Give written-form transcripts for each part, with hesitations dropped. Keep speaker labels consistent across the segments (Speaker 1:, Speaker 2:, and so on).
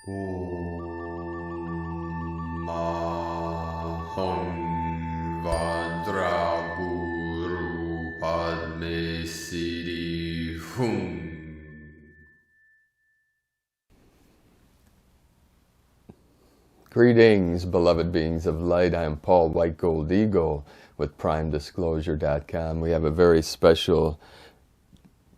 Speaker 1: Om Maham Vadra Guru Padme Siddhi Hum.
Speaker 2: Greetings, beloved beings of light. I am Paul White Gold Eagle with PrimeDisclosure.com. We have a very special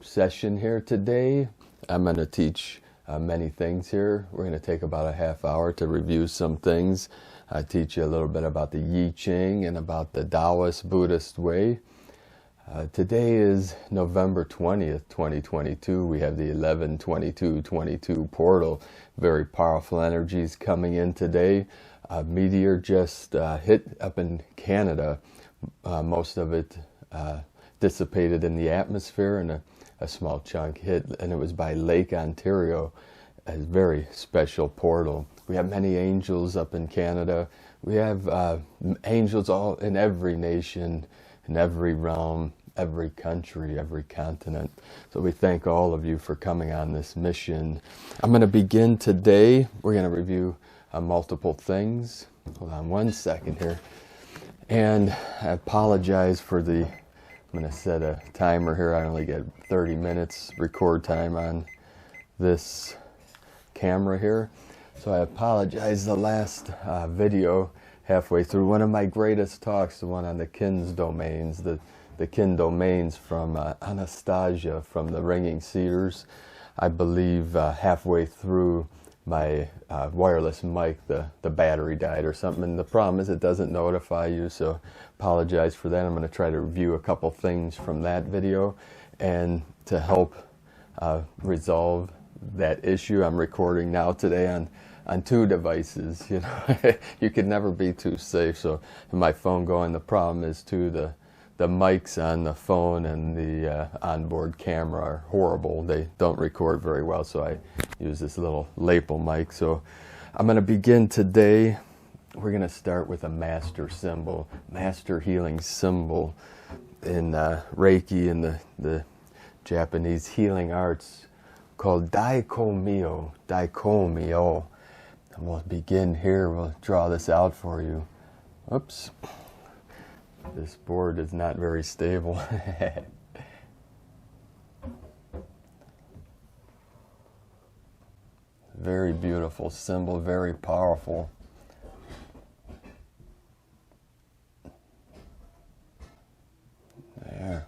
Speaker 2: session here today. I'm going to teach many things here. We're going to take about a half hour to review some things. I teach you a little bit about the Ching and about the Taoist Buddhist way. Today is November 20th, 2022. We have the 11/22/22 portal. Very powerful energies coming in today. A meteor just hit up in Canada. Most of it dissipated in the atmosphere, and a small chunk hit, and it was by Lake Ontario. A very special portal. We have many angels up in Canada. We have angels all in every nation, in every realm, every country, every continent. So we thank all of you for coming on this mission. I'm going to begin today. We're going to review multiple things. Hold on one second here. And I apologize for I'm going to set a timer here. I only get 30 minutes record time on this camera here. So I apologize. The last video, halfway through, one of my greatest talks, the one on the Kin's domains, the kin domains from Anastasia from the Ringing Cedars. I believe halfway through my wireless mic, the battery died or something. And the problem is it doesn't notify you, so apologize for that. I'm going to try to review a couple things from that video. And to help resolve that issue, I'm recording now today on two devices. You know, you can never be too safe. So my phone going, the problem is too, the mics on the phone and the onboard camera are horrible. They don't record very well, so I use this little lapel mic. So I'm going to begin today. We're going to start with a master symbol, master healing symbol in Reiki and the Japanese healing arts called Daikomyo. Daikomyo. And we'll begin here. We'll draw this out for you. Oops. This board is not very stable. Very beautiful symbol, very powerful. There.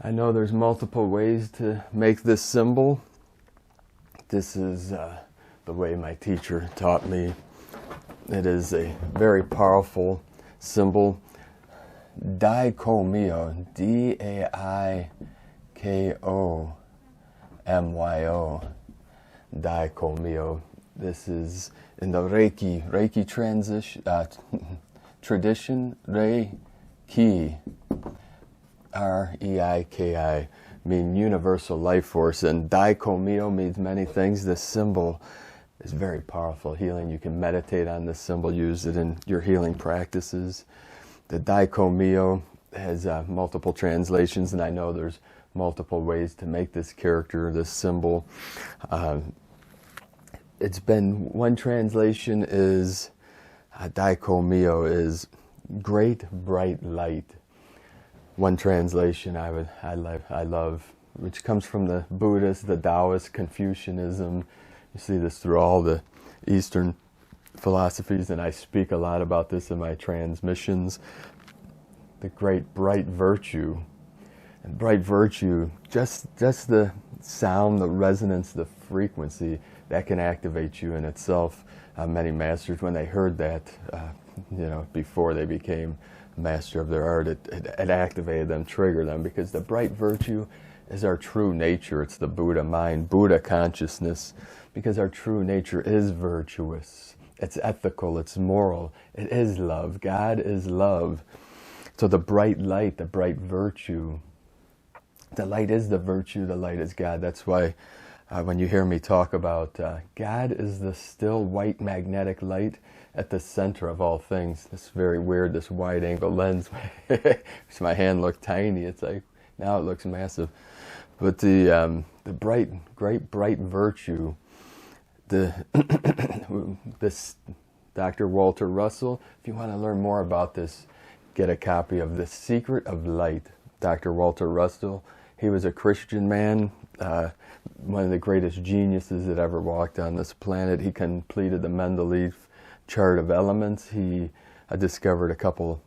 Speaker 2: I know there's multiple ways to make this symbol. This is the way my teacher taught me. It is a very powerful symbol. Daikomyo, Daikomyo, Daikomyo. This is in the Reiki tradition, Reiki. Reiki, mean universal life force, and Daikomyo means many things. This symbol is very powerful healing. You can meditate on this symbol, use it in your healing practices. The Daikomyo has multiple translations, and I know there's multiple ways to make this character, this symbol. It's been, one translation is, Daikomyo is great bright light. One translation I love, which comes from the Buddhist, the Taoist, Confucianism. You see this through all the Eastern philosophies, and I speak a lot about this in my transmissions. The great bright virtue. And bright virtue, just the sound, the resonance, the frequency, that can activate you in itself. Many masters, when they heard that, before they became master of their art, it activated them, triggered them, because the bright virtue is our true nature. It's the Buddha mind, Buddha consciousness, because our true nature is virtuous. It's ethical, it's moral, it is love. God is love. So the bright light, the bright virtue, the light is the virtue, the light is God. That's why when you hear me talk about God is the still white magnetic light at the center of all things. It's very weird, this wide angle lens makes my hand look tiny. It's like, now it looks massive. But the great bright virtue, this Dr. Walter Russell, if you want to learn more about this, get a copy of The Secret of Light. Dr. Walter Russell, he was a Christian man, one of the greatest geniuses that ever walked on this planet. He completed the Mendeleev chart of elements. He discovered a couple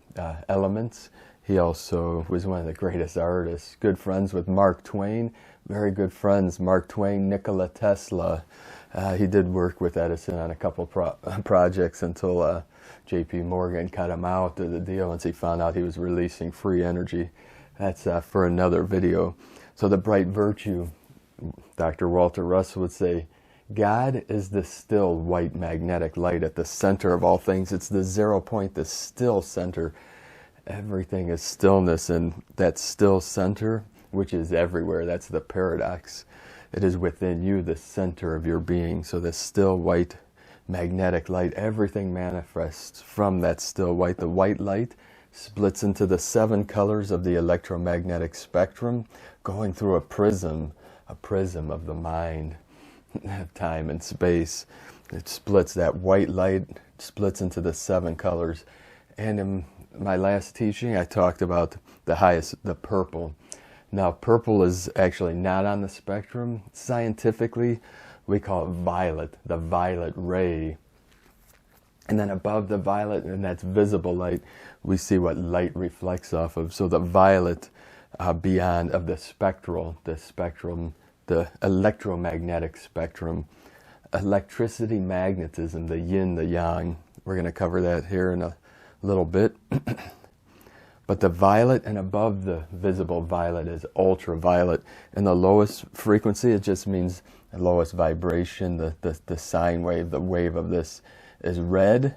Speaker 2: elements. He also was one of the greatest artists. Good friends with Mark Twain, very good friends. Mark Twain, Nikola Tesla. He did work with Edison on a couple projects until J.P. Morgan cut him out of the deal once he found out he was releasing free energy. That's for another video. So the bright virtue, Dr. Walter Russell would say, God is the still white magnetic light at the center of all things. It's the 0 point, the still center. Everything is stillness, and that still center, which is everywhere, that's the paradox. It is within you, the center of your being. So the still white magnetic light, everything manifests from that still white. The white light splits into the 7 colors of the electromagnetic spectrum, going through a prism of the mind, time and space. It splits, that white light splits into the 7 colors. And in my last teaching, I talked about the highest, the purple. Now, purple is actually not on the spectrum. Scientifically, we call it violet, the violet ray. And then above the violet, and that's visible light, we see what light reflects off of. So the violet beyond of the spectrum, the electromagnetic spectrum, electricity, magnetism, the yin, the yang. We're going to cover that here in a little bit. But the violet and above the visible violet is ultraviolet. And the lowest frequency, it just means the lowest vibration, the sine wave, the wave of this is red.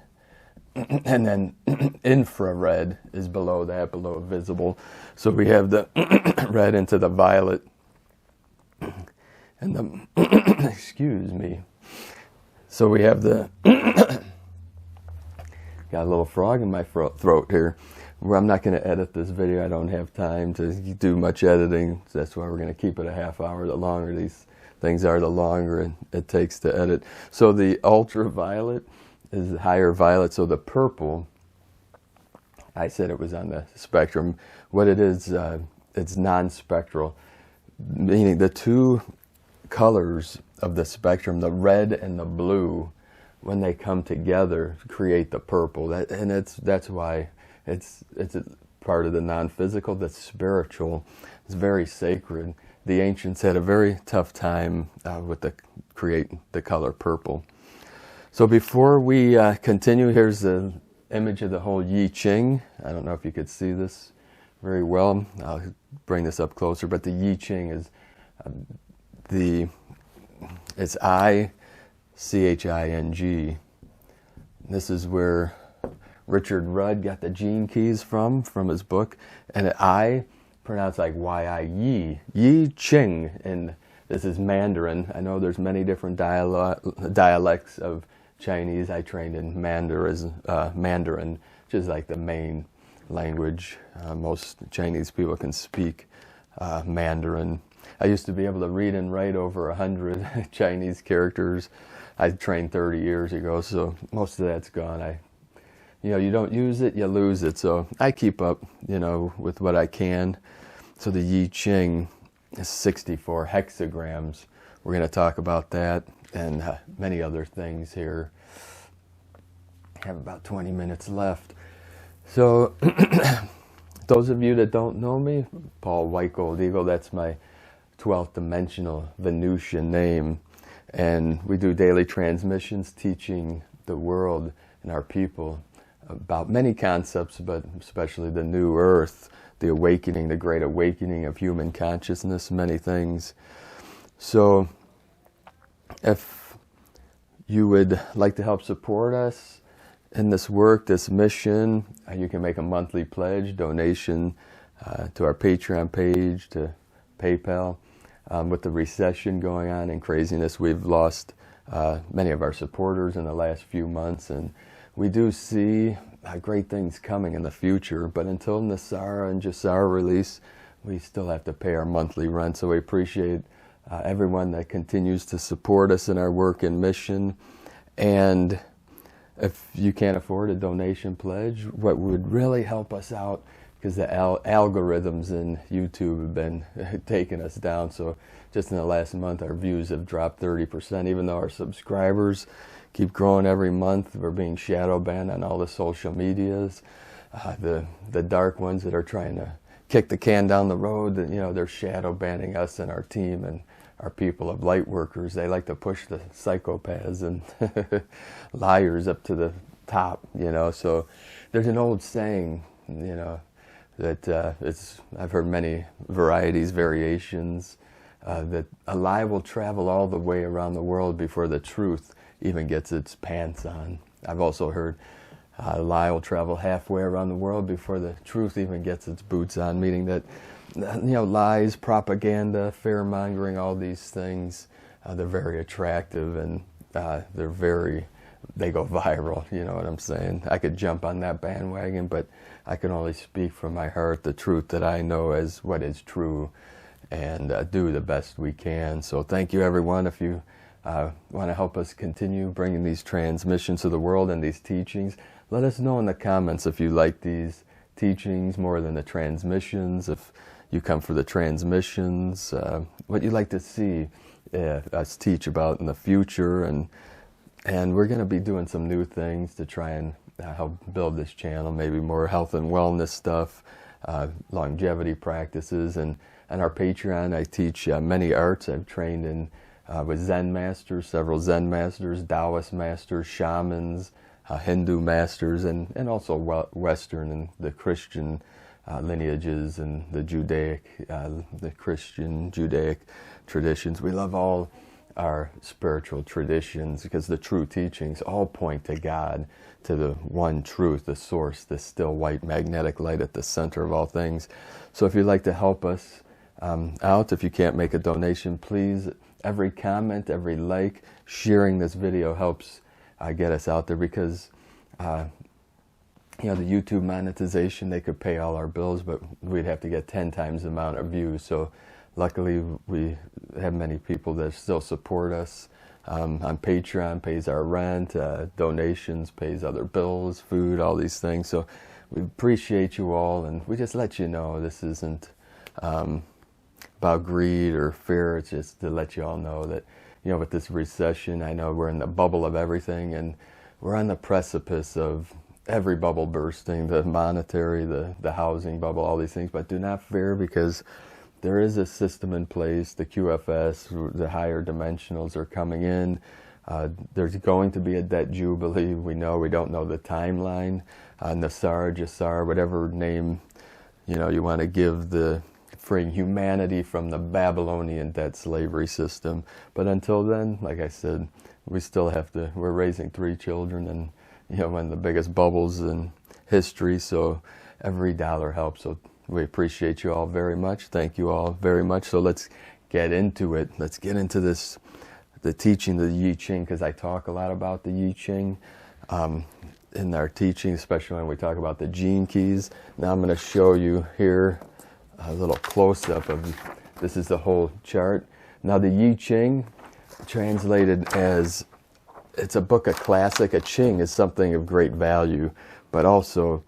Speaker 2: And then infrared is below that, below visible. So we have the red into the violet. And the, excuse me. So we have the, got a little frog in my throat here. Where I'm not going to edit this video. I don't have time to do much editing. So that's why we're going to keep it a half hour. The longer these things are, the longer it takes to edit. So the ultraviolet is higher violet. So the purple, I said it was on the spectrum. What it is, it's non-spectral, meaning the 2 colors of the spectrum, the red and the blue, when they come together, create the purple. That's why it's a part of the non-physical, that's spiritual. It's very sacred. The ancients had a very tough time with create the color purple. So before we continue, here's the image of the whole Yi Ching. I don't know if you could see this very well. I'll bring this up closer, but the Yi Ching is it's I-C-H-I-N-G. This is where Richard Rudd got the gene keys from his book. And I pronounced like Y-I-Yi, Yi Ching. And this is Mandarin. I know there's many different dialects of Chinese. I trained in Mandarin, which is like the main language. Most Chinese people can speak Mandarin. I used to be able to read and write over 100 Chinese characters. I trained 30 years ago, so most of that's gone. You don't use it, you lose it. So I keep up, with what I can. So the Yi Ching is 64 hexagrams. We're going to talk about that and many other things here. I have about 20 minutes left. So those of you that don't know me, Paul White Gold Eagle, that's my 12th dimensional Venusian name. And we do daily transmissions teaching the world and our people about many concepts, but especially the new earth, the awakening, the great awakening of human consciousness, many things. So if you would like to help support us in this work, this mission, you can make a monthly pledge, donation to our Patreon page, to PayPal. with the recession going on and craziness, we've lost many of our supporters in the last few months, and we do see great things coming in the future, but until Nasara and Jasara release, we still have to pay our monthly rent. So we appreciate everyone that continues to support us in our work and mission. And if you can't afford a donation pledge, what would really help us out, because the algorithms in YouTube have been taking us down. So just in the last month, our views have dropped 30%, even though our subscribers keep growing every month. We're being shadow banned on all the social medias. The dark ones that are trying to kick the can down the road, they're shadow banning us and our team and our people of light workers. They like to push the psychopaths and liars up to the top, So there's an old saying, that I've heard many varieties, variations, that a lie will travel all the way around the world before the truth even gets its pants on. I've also heard a lie will travel halfway around the world before the truth even gets its boots on, meaning that lies, propaganda, fear-mongering, all these things, they're very attractive, and they go viral, you know what I'm saying? I could jump on that bandwagon, but I can only speak from my heart the truth that I know as what is true, and do the best we can. So thank you, everyone. If you want to help us continue bringing these transmissions to the world and these teachings, let us know in the comments if you like these teachings more than the transmissions, if you come for the transmissions, what you'd like to see us teach about in the future. And we're going to be doing some new things to try and help build this channel, maybe more health and wellness stuff, longevity practices, and our Patreon. I teach many arts. I've trained in with Zen masters, several Zen masters, Taoist masters, shamans, Hindu masters, and also Western and the Christian lineages and the Christian Judaic traditions. We love all our spiritual traditions because the true teachings all point to God, to the one truth, the source, the still white magnetic light at the center of all things. So if you'd like to help us out, if you can't make a donation, please, every comment, every like, sharing this video helps get us out there, because the YouTube monetization, they could pay all our bills, but we'd have to get 10 times the amount of views. So luckily we have many people that still support us on Patreon, pays our rent, donations, pays other bills, food, all these things. So we appreciate you all, and we just let you know this isn't about greed or fear. It's just to let you all know that, with this recession, I know we're in the bubble of everything, and we're on the precipice of every bubble bursting, the monetary, the housing bubble, all these things. But do not fear, because there is a system in place. The QFS, the higher dimensionals are coming in. There's going to be a debt jubilee. We don't know the timeline. Nasar, Jasar, whatever name you want to give the freeing humanity from the Babylonian debt slavery system. But until then, like I said, we still we're raising 3 children, and one of the biggest bubbles in history, so every dollar helps. So we appreciate you all very much. Thank you all very much. So let's get into it. Let's get into the teaching of the I Ching, because I talk a lot about the I Ching in our teaching, especially when we talk about the gene keys. Now I'm going to show you here a little close-up of this. Is the whole chart. Now the I Ching, translated as, it's a book, a classic. A Ching is something of great value, but also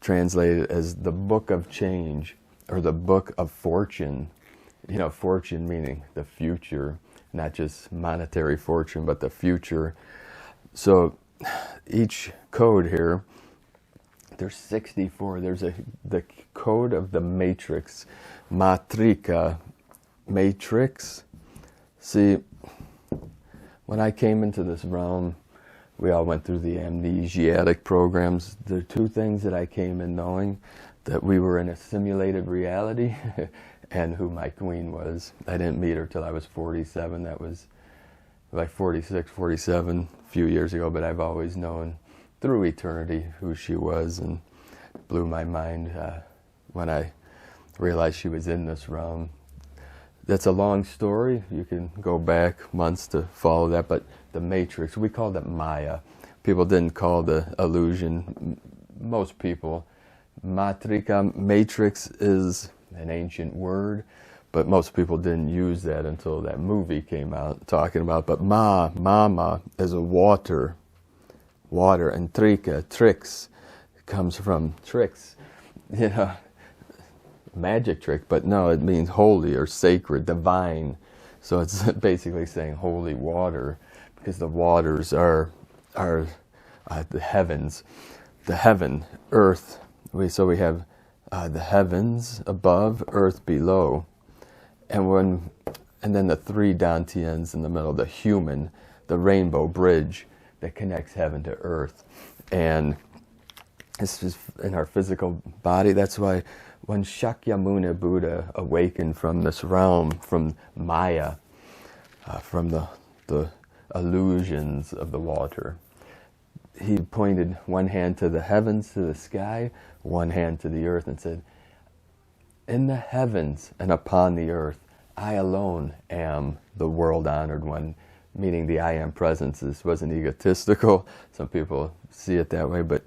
Speaker 2: translated as the book of change, or the book of fortune. Fortune meaning the future, not just monetary fortune, but the future. So each code here, there's 64. There's the code of the matrix, matrika, matrix. See, when I came into this realm, we all went through the amnesiatic programs. There are 2 things that I came in knowing: that we were in a simulated reality and who my queen was. I didn't meet her till I was 47. That was like 46, 47, a few years ago, but I've always known through eternity who she was, and blew my mind when I realized she was in this realm. that's a long story. You can go back months to follow that, but the matrix, we called it Maya. People didn't call the illusion, most people. Matrika, matrix is an ancient word, but most people didn't use that until that movie came out talking about. But mama is a water, and trika, tricks, comes from tricks, you know, magic trick, but no, it means holy or sacred, divine. So it's basically saying holy water, because the waters are the heavens, the heaven, earth. So we have the heavens above, earth below, and then the three dantians in the middle, the human, the rainbow bridge that connects heaven to earth. And it's just in our physical body. That's why when Shakyamuni Buddha awakened from this realm, from Maya, from the illusions of the water, he pointed one hand to the heavens, to the sky, one hand to the earth, and said, in the heavens and upon the earth, I alone am the world-honored one, meaning the I am presence. This wasn't egotistical. Some people see it that way, but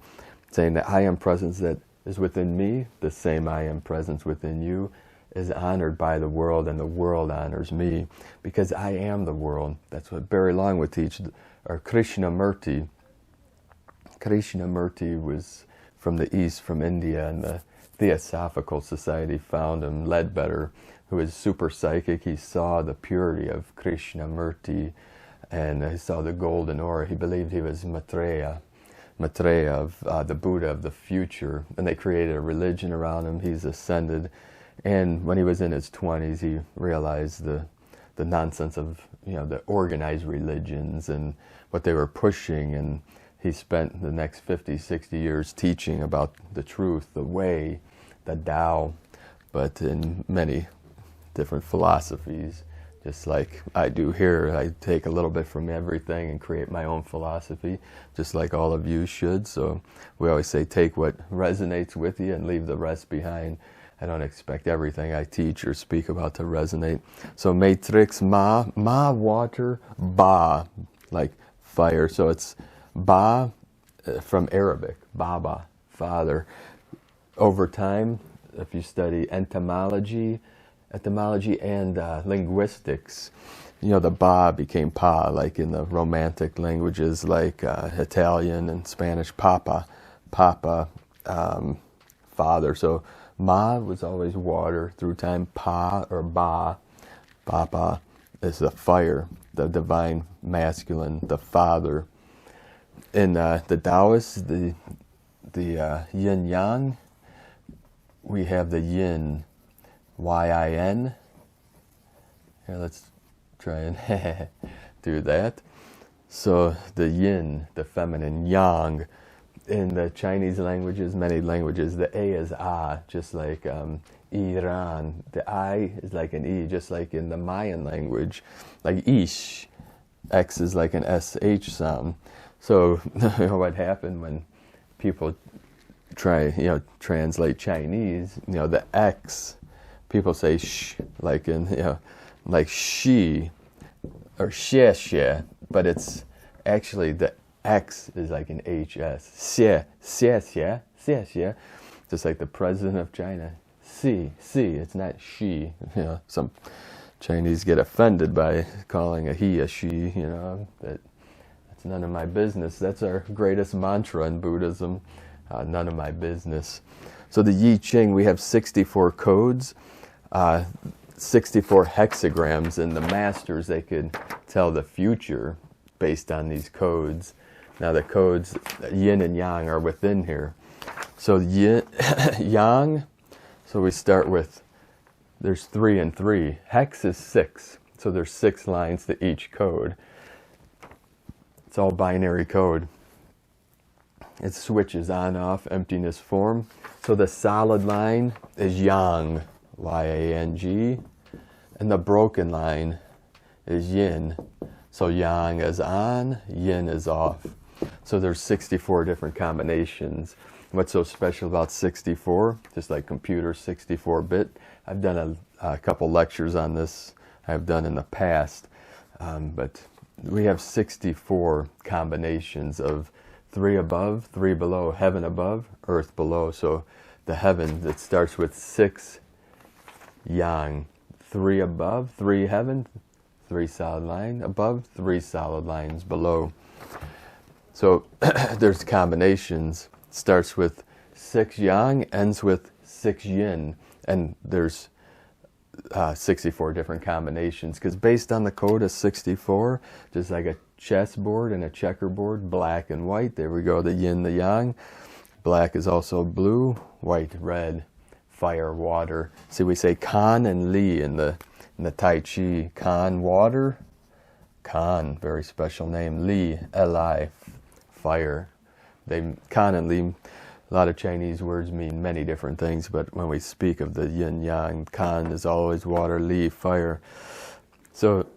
Speaker 2: saying that I am presence that is within me, the same I am presence within you, is honored by the world, and the world honors me, because I am the world. That's what Barry Long would teach, or Krishnamurti. Krishnamurti was from the East, from India, and the Theosophical Society found him. Ledbetter, who was super psychic, he saw the purity of Krishnamurti, and he saw the golden aura. He believed he was Maitreya of the Buddha of the future, and they created a religion around him. He's ascended, and when he was in his 20s, he realized the nonsense of, you know, the organized religions and what they were pushing, and he spent the next 50, 60 years teaching about the truth, the way, the Tao, but in many different philosophies, just like I do here. I take a little bit from everything and create my own philosophy, just like all of you should. So we always say, take what resonates with you and leave the rest behind. I don't expect everything I teach or speak about to resonate. So matrix, ma water, ba, like fire. So it's ba from Arabic, baba, father. Over time, if you study etymology and linguistics, you know, the ba became pa, like in the romantic languages like Italian and Spanish, papa, father. So ma was always water through time. Pa or ba, papa is the fire, the divine masculine, the father. In the Taoist, the yin yang, we have the yin, yin. Here, let's try and do that. So the yin, the feminine, yang. In the Chinese languages, many languages, the a is a, just like Iran. The I is like an e, just like in the Mayan language, like ish. X is like an sh sound. So what happened when people try, you know, translate Chinese, you know, the X, people say sh, like in, you know, like she, or xie, but it's actually the X is like an HS. Xie, just like the president of China. Si, it's not she. You know, some Chinese get offended by calling a he a she, you know, but that's none of my business. That's our greatest mantra in Buddhism, none of my business. So the I Ching, we have 64 codes, 64 hexagrams, and the masters, they could tell the future based on these codes. Now the codes, yin and yang, are within here. So yin, yang, so we start with, there's 3 and 3. Hex is 6, so there's 6 lines to each code. It's all binary code. It switches on, off, emptiness, form. So the solid line is yang, Y-A-N-G, and the broken line is yin. So yang is on, yin is off. So there's 64 different combinations. what's so special about 64, just like computer 64-bit. I've done a couple lectures on this I've done in the past, but we have 64 combinations of 3 above, 3 below, heaven above, earth below. So the heaven, it starts with 6 yang, 3 above, 3 heaven, 3 solid line above, 3 solid lines below. So there's combinations. Starts with 6 yang, ends with 6 yin, and there's 64 different combinations, because based on the code of 64, just like a chessboard and a checkerboard, black and white, there we go, the yin, the yang. Black is also blue, white, red, fire, water. See, we say kan and li in the Tai Chi. Kan, water. Kan, very special name. Li, Li, fire. Kan and li, a lot of Chinese words mean many different things, but when we speak of the yin yang, kan is always water, li, fire. So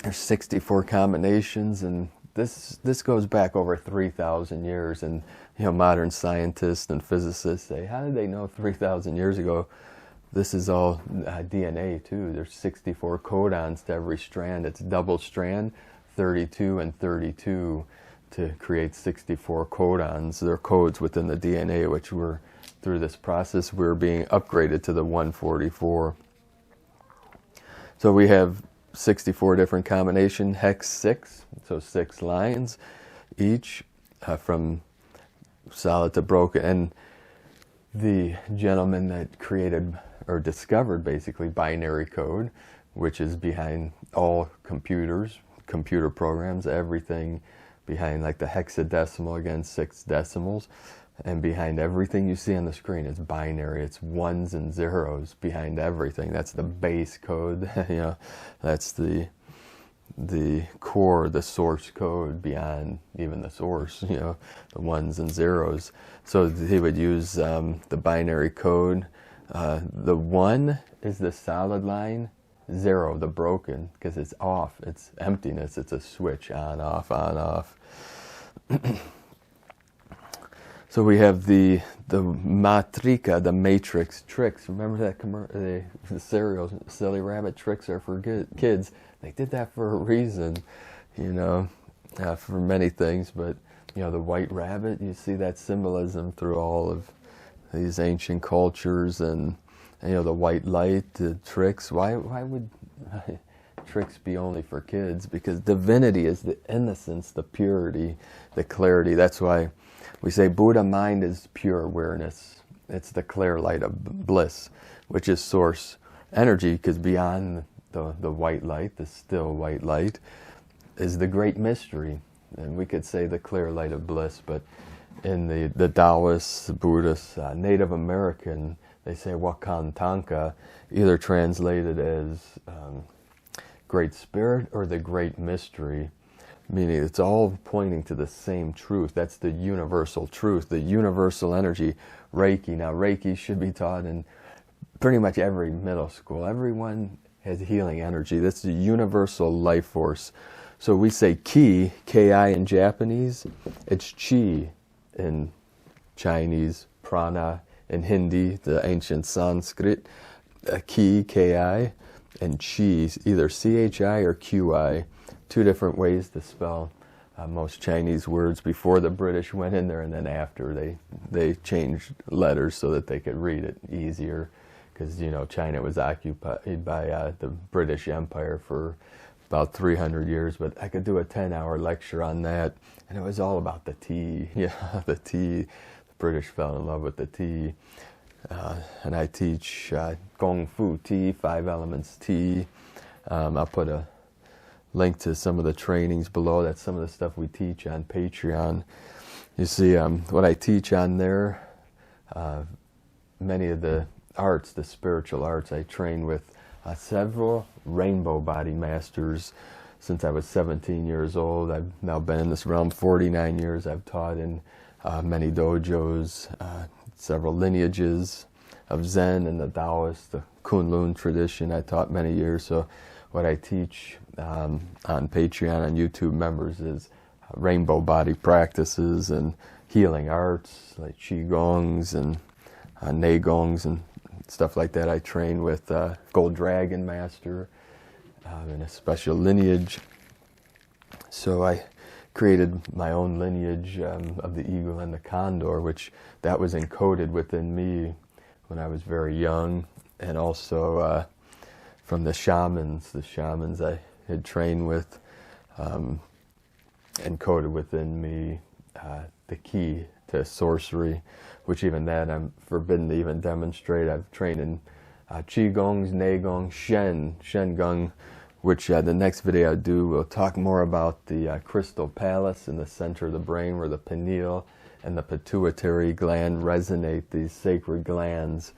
Speaker 2: there's 64 combinations, and this goes back over 3,000 years. And modern scientists and physicists say, how did they know 3,000 years ago? This is all DNA too. There's 64 codons to every strand. It's double strand, 32 and 32, to create 64 codons. They're codes within the DNA, which through this process, we're being upgraded to the 144. So we have 64 different combination, hex 6, so 6 lines each, from solid to broken. And the gentleman that created or discovered basically binary code, which is behind all computers, computer programs, everything behind, like the hexadecimal, again 6 decimals, and behind everything you see on the screen is binary. It's ones and zeros behind everything. That's the base code. That's the core, the source code beyond even the source. The ones and zeros. So he would use the binary code. The 1 is the solid line. 0, the broken, because it's off, it's emptiness, it's a switch, on, off, on, off. So we have the matrika, the matrix tricks. Remember that the cereal, silly rabbit tricks are for kids. They did that for a reason, for many things. But the white rabbit, you see that symbolism through all of these ancient cultures, and the white light, the tricks. Why would tricks be only for kids? Because divinity is the innocence, the purity, the clarity. That's why we say Buddha mind is pure awareness. It's the clear light of bliss, which is source energy, because beyond the white light, the still white light, is the great mystery. And we could say the clear light of bliss, but in the Taoists, the Buddhists, Native American, they say Wakan Tanka, either translated as Great Spirit or the Great Mystery, meaning it's all pointing to the same truth. That's the universal truth, the universal energy. Reiki. Now, Reiki should be taught in pretty much every middle school. Everyone has healing energy. That's the universal life force. So we say ki, Ki in Japanese. It's chi in Chinese, prana in Hindi, the ancient Sanskrit, ki, Ki, and chi, either CHI or QI. 2 different ways to spell most Chinese words. Before the British went in there, and then after they changed letters so that they could read it easier, because China was occupied by the British Empire for about 300 years. But I could do a 10-hour lecture on that, and it was all about the tea. The tea. The British fell in love with the tea. And I teach Kung Fu tea, 5 elements tea. I'll put a link to some of the trainings below. That's some of the stuff we teach on Patreon. You see, what I teach on there, many of the arts, the spiritual arts, I train with several rainbow body masters since I was 17 years old. I've now been in this realm 49 years. I've taught in many dojos, several lineages of Zen and the Taoist, the Kunlun tradition. I taught many years. So what I teach on Patreon and YouTube members is rainbow body practices and healing arts like Qigongs and Neigongs and stuff like that. I train with Gold Dragon Master in a special lineage. So I created my own lineage of the eagle and the condor, which that was encoded within me when I was very young, and also from the shamans I had trained with, encoded within me the key to sorcery, which even that I'm forbidden to even demonstrate. I've trained in Qigongs, Neigong, Shen Gong, which the next video I do will talk more about the crystal palace in the center of the brain where the pineal and the pituitary gland resonate, these sacred glands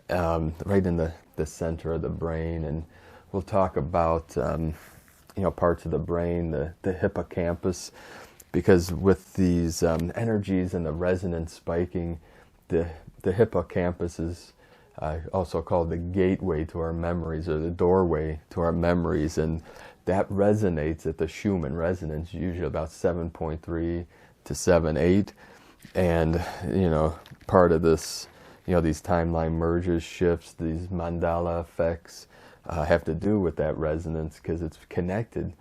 Speaker 2: right in the center of the brain. And we'll talk about parts of the brain, the hippocampus, because with these energies and the resonance spiking, the hippocampus is also called the gateway to our memories, or the doorway to our memories, and that resonates at the Schumann resonance, usually about 7.3 to 7.8, and part of this, these timeline merges, shifts, these mandala effects have to do with that resonance, because it's connected.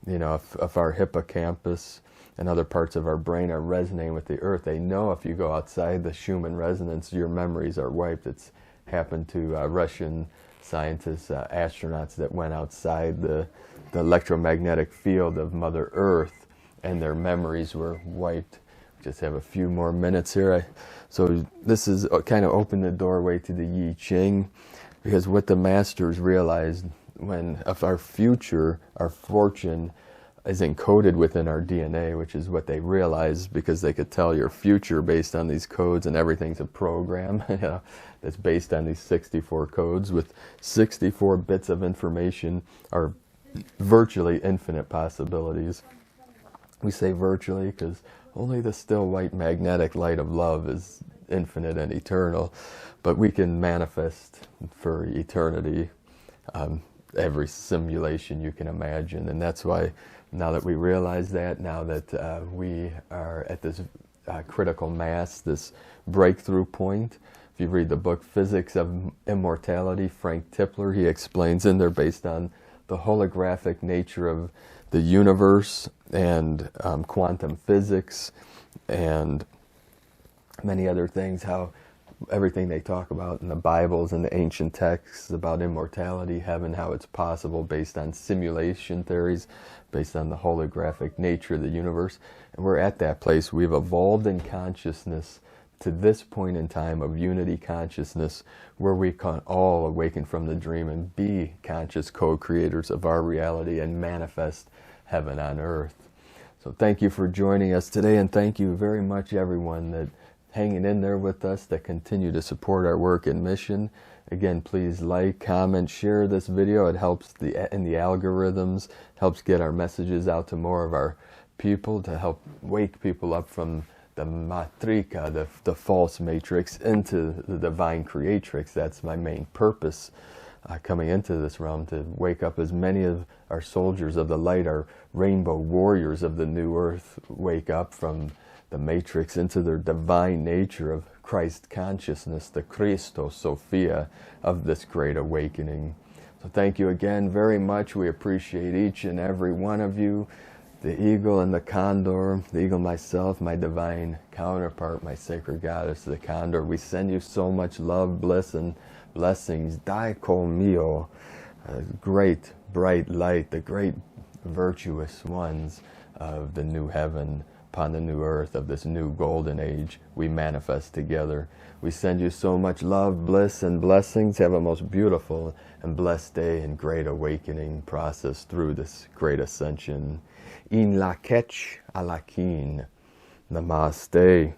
Speaker 2: If our hippocampus and other parts of our brain are resonating with the earth, they know if you go outside the Schumann resonance, your memories are wiped. It's happened to Russian scientists, astronauts that went outside the electromagnetic field of Mother Earth, and their memories were wiped. Just have a few more minutes here. So this is kind of open the doorway to the I Ching, because what the masters realized, if our future, our fortune, is encoded within our DNA, which is what they realized, because they could tell your future based on these codes, and everything's a program that's based on these 64 codes with 64 bits of information, are virtually infinite possibilities. We say virtually because only the still white magnetic light of love is infinite and eternal, but we can manifest for eternity every simulation you can imagine. And that's why, now that we realize that, now that we are at this critical mass, this breakthrough point, if you read the book Physics of Immortality, Frank Tipler, he explains in there, based on the holographic nature of the universe and quantum physics and many other things, how everything they talk about in the Bibles and the ancient texts about immortality, heaven, how it's possible based on simulation theories, based on the holographic nature of the universe. And we're at that place. We've evolved in consciousness to this point in time of unity consciousness, where we can all awaken from the dream and be conscious co-creators of our reality and manifest heaven on earth. So thank you for joining us today, and thank you very much, everyone that hanging in there with us, that continue to support our work and mission. Again, please like, comment, share this video. It helps in the algorithms, helps get our messages out to more of our people, to help wake people up from the matrika, the false matrix, into the divine creatrix. That's my main purpose coming into this realm, to wake up as many of our soldiers of the light, our rainbow warriors of the new earth, wake up from the matrix into their divine nature of Christ consciousness, the Christos Sophia of this great awakening. So thank you again very much. We appreciate each and every one of you, the eagle and the condor, the eagle myself, my divine counterpart, my sacred goddess, the condor. We send you so much love, bliss, and blessings. Dai Kol Mio, great bright light, the great virtuous ones of the new heaven upon the new earth, of this new golden age we manifest together. We send you so much love, bliss, and blessings. Have a most beautiful and blessed day and great awakening process through this great ascension. In la ketch alakin. Namaste.